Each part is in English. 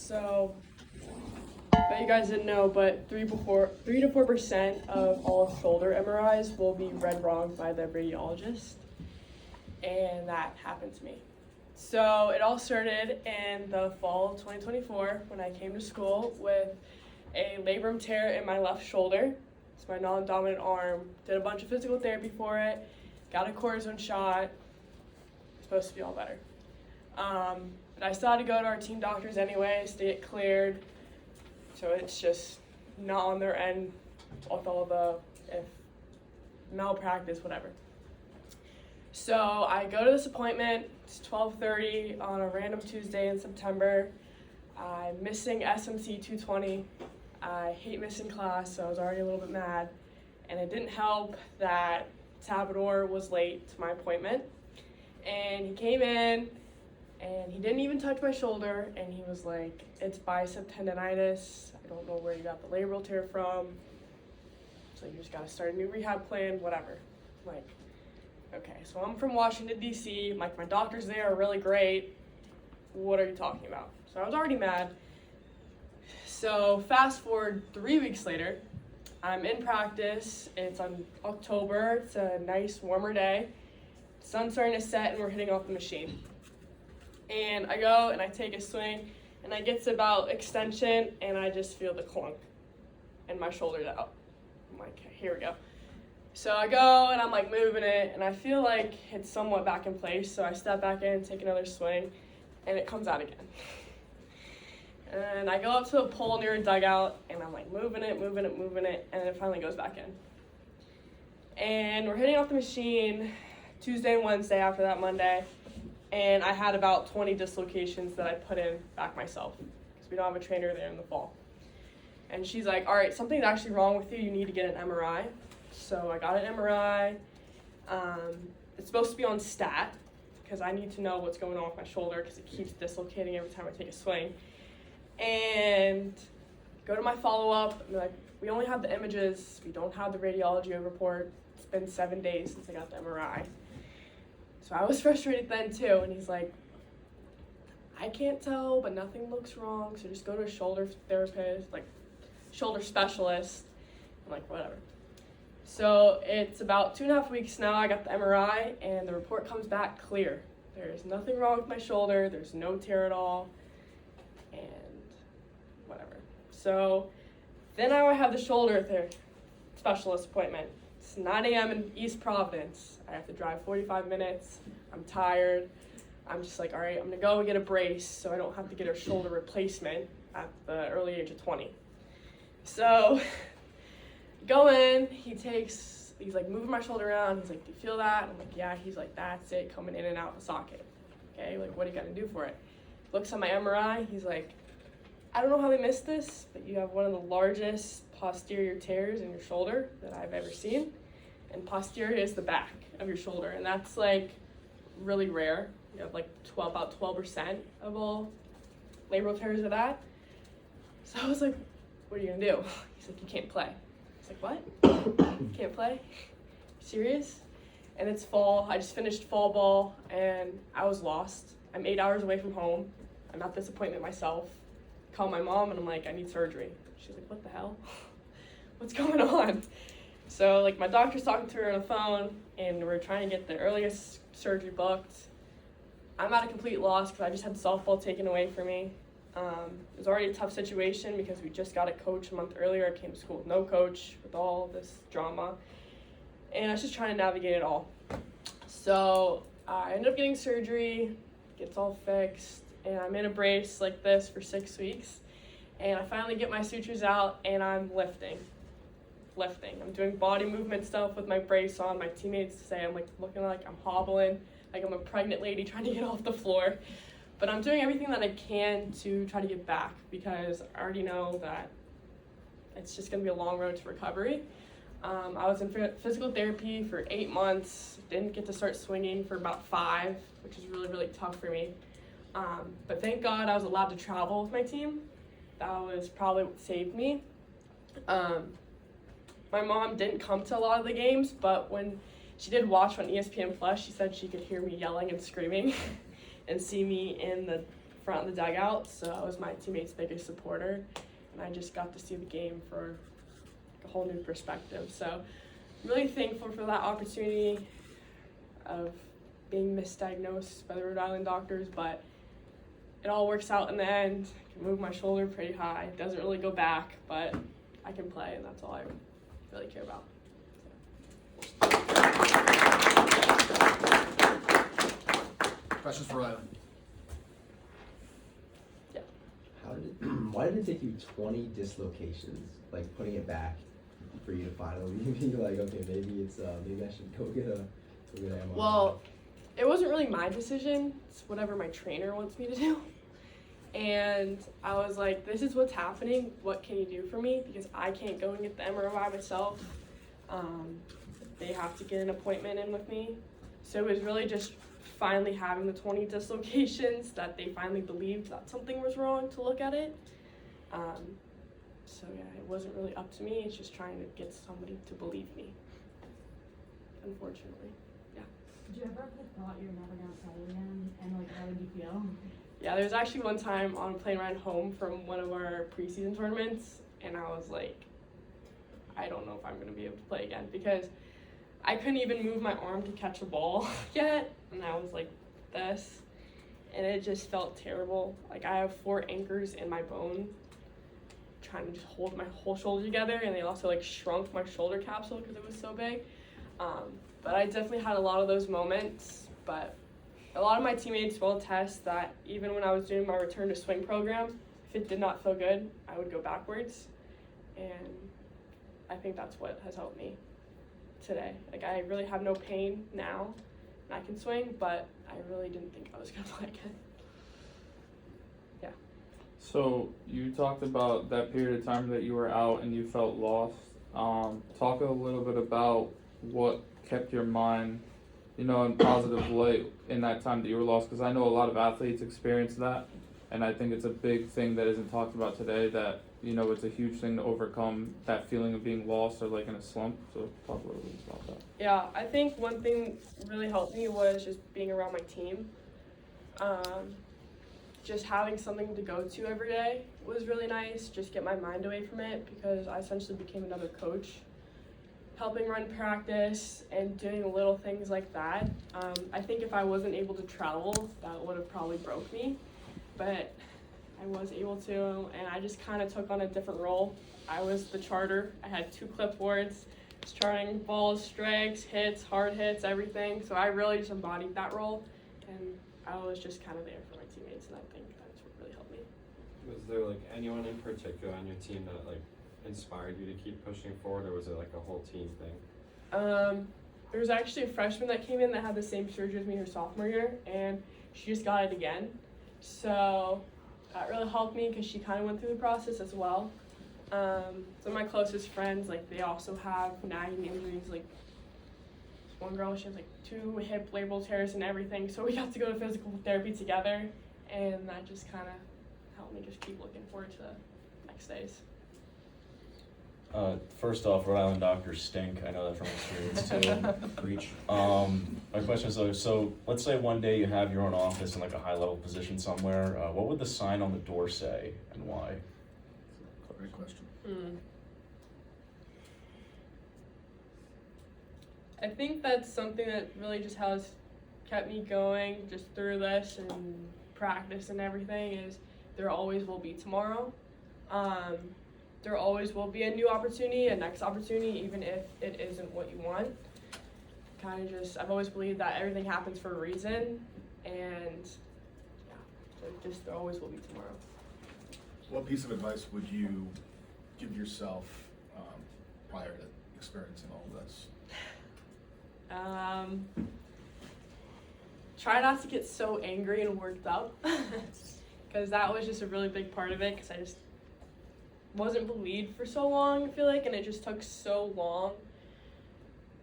So, bet you guys didn't know, but 3 to 4% of all shoulder MRIs will be read wrong by the radiologist, and that happened to me. So it all started in the fall of 2024 when I came to school with a labrum tear in my left shoulder. It's my non-dominant arm. Did a bunch of physical therapy for it. Got a cortisone shot. Supposed to be all better. But I still had to go to our team doctors anyways to get cleared. So it's just not on their end with all the malpractice, whatever. So I go to this appointment. It's 12:30 on a random Tuesday in September. I'm missing SMC 220. I hate missing class, so I was already a little bit mad. And it didn't help that Salvador was late to my appointment. And he came in, and he didn't even touch my shoulder, and he was like, "It's bicep tendonitis. I don't know where you got the labral tear from. So you just gotta start a new rehab plan, whatever." Like, okay, so I'm from Washington, D.C. My doctors there are really great. What are you talking about? So I was already mad. So fast forward 3 weeks later, I'm in practice. It's on October. It's a nice warmer day. The sun's starting to set and we're hitting off the machine. And I go and I take a swing and I get to about extension and I just feel the clunk and my shoulder's out. I'm like, here we go. So I go and I'm like moving it and I feel like it's somewhat back in place. So I step back in, take another swing, and it comes out again. And I go up to a pole near a dugout and I'm like moving it, and it finally goes back in. And we're hitting off the machine Tuesday and Wednesday after that Monday. And I had about 20 dislocations that I put in back myself because we don't have a trainer there in the fall. And she's like, "All right, something's actually wrong with you. You need to get an MRI." So I got an MRI. It's supposed to be on stat because I need to know what's going on with my shoulder because it keeps dislocating every time I take a swing. And go to my follow-up, and they're like, "We only have the images. We don't have the radiology report. It's been 7 days since I got the MRI." So I was frustrated then too, and he's like, "I can't tell, but nothing looks wrong, so just go to a shoulder therapist, like shoulder specialist." I'm like, whatever. So it's about 2.5 weeks now. I got the MRI, and the report comes back clear. There's nothing wrong with my shoulder. There's no tear at all, and whatever. So then I have the shoulder specialist appointment. It's 9 a.m. in East Providence. I have to drive 45 minutes. I'm tired. I'm just like, all right, I'm gonna go and get a brace so I don't have to get a shoulder replacement at the early age of 20. So go in, he's like moving my shoulder around. He's like, "Do you feel that?" I'm like, "Yeah." He's like, "That's it, coming in and out of the socket." Okay, like, what are you gonna do for it? Looks at my MRI. He's like, "I don't know how they missed this, but you have one of the largest posterior tears in your shoulder that I've ever seen. And posterior is the back of your shoulder, and that's like really rare. You have like about 12% of all labral tears of that." So I was like, "What are you gonna do?" He's like, "You can't play." I was like, "What? Can't play? Serious?" And it's fall. I just finished fall ball, and I was lost. I'm 8 hours away from home. I'm at this appointment myself. Call my mom, and I'm like, "I need surgery." She's like, "What the hell? What's going on?" So like my doctor's talking to her on the phone, and we're trying to get the earliest surgery booked. I'm at a complete loss because I just had softball taken away from me. It was already a tough situation because we just got a coach a month earlier. I came to school with no coach with all this drama, and I was just trying to navigate it all. So I ended up getting surgery, gets all fixed, and I'm in a brace like this for 6 weeks. And I finally get my sutures out, and I'm lifting. I'm doing body movement stuff with my brace on. My teammates say I'm like looking like I'm hobbling, like I'm a pregnant lady trying to get off the floor. But I'm doing everything that I can to try to get back because I already know that it's just gonna be a long road to recovery. I was in physical therapy for 8 months, didn't get to start swinging for about 5, which is really, really tough for me. But thank God I was allowed to travel with my team. That was probably what saved me. My mom didn't come to a lot of the games, but when she did watch on ESPN Plus, she said she could hear me yelling and screaming and see me in the front of the dugout, so I was my teammate's biggest supporter, and I just got to see the game for a whole new perspective. So I'm really thankful for that opportunity of being misdiagnosed by the Rhode Island doctors, but it all works out in the end. I can move my shoulder pretty high. It doesn't really go back, but I can play, and that's all I really care about. Questions for Rylan? Yeah. Why did it take you 20 dislocations, like putting it back, for you to finally be like, okay, maybe I should go get an MRI? Well, it wasn't really my decision. It's whatever my trainer wants me to do. And I was like, this is what's happening. What can you do for me? Because I can't go and get the MRI myself. They have to get an appointment in with me. So it was really just finally having the 20 dislocations that they finally believed that something was wrong to look at it. So yeah, it wasn't really up to me. It's just trying to get somebody to believe me, unfortunately. Did you ever have the thought you're never gonna play again? And like, how did you feel? Yeah, there was actually one time on a plane ride home from one of our preseason tournaments, and I was like, I don't know if I'm gonna be able to play again, because I couldn't even move my arm to catch a ball yet, and I was like this, and it just felt terrible. Like, I have 4 anchors in my bone trying to just hold my whole shoulder together, and they also like shrunk my shoulder capsule because it was so big. But I definitely had a lot of those moments, but a lot of my teammates will attest that even when I was doing my return to swing program, if it did not feel good, I would go backwards, and I think that's what has helped me today. Like, I really have no pain now, and I can swing, but I really didn't think I was gonna play again. Yeah. So you talked about that period of time that you were out and you felt lost. Talk a little bit about what kept your mind, in positive light in that time that you were lost, because I know a lot of athletes experience that, and I think it's a big thing that isn't talked about today, that it's a huge thing to overcome that feeling of being lost or like in a slump. So talk a little bit about that. Yeah, I think one thing really helped me was just being around my team. Just having something to go to every day was really nice, just get my mind away from it, because I essentially became another coach, helping run practice and doing little things like that. I think if I wasn't able to travel, that would have probably broke me, but I was able to, and I just kind of took on a different role. I was the charter. I had 2 clipboards, just charting balls, strikes, hits, hard hits, everything. So I really just embodied that role, and I was just kind of there for my teammates, and I think that's what really helped me. Was there like anyone in particular on your team that like inspired you to keep pushing forward, or was it like a whole team thing? There was actually a freshman that came in that had the same surgery as me her sophomore year, and she just got it again. So that really helped me because she kind of went through the process as well. Some of my closest friends, like, they also have nagging injuries. Like, one girl, she has like 2 hip labral tears and everything, so we got to go to physical therapy together, and that just kind of helped me just keep looking forward to the next days. First off, Rhode Island doctors stink. I know that from experience too. Preach. My question is, so let's say one day you have your own office in like a high-level position somewhere. What would the sign on the door say, and why? Great question. I think that's something that really just has kept me going just through this and practice and everything, is there always will be tomorrow. There always will be a new opportunity, a next opportunity, even if it isn't what you want. I've always believed that everything happens for a reason, and yeah, there always will be tomorrow. What piece of advice would you give yourself prior to experiencing all of this? Try not to get so angry and worked up, because that was just a really big part of it, because I just wasn't believed for so long, I feel like, and it just took so long.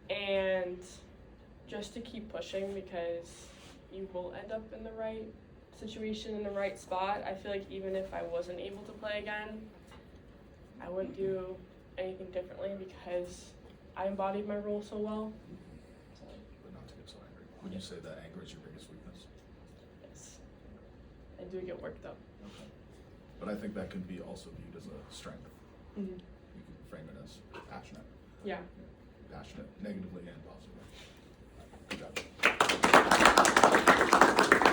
And just to keep pushing, because you will end up in the right situation, in the right spot. I feel like even if I wasn't able to play again, I wouldn't do anything differently, because I embodied my role so well. So, But not to get so angry. Would you say that anger is your biggest weakness? yes. I do get worked up. Okay. But I think that can be also viewed as a strength. Mm-hmm. You can frame it as passionate, Yeah. passionate negatively and positively.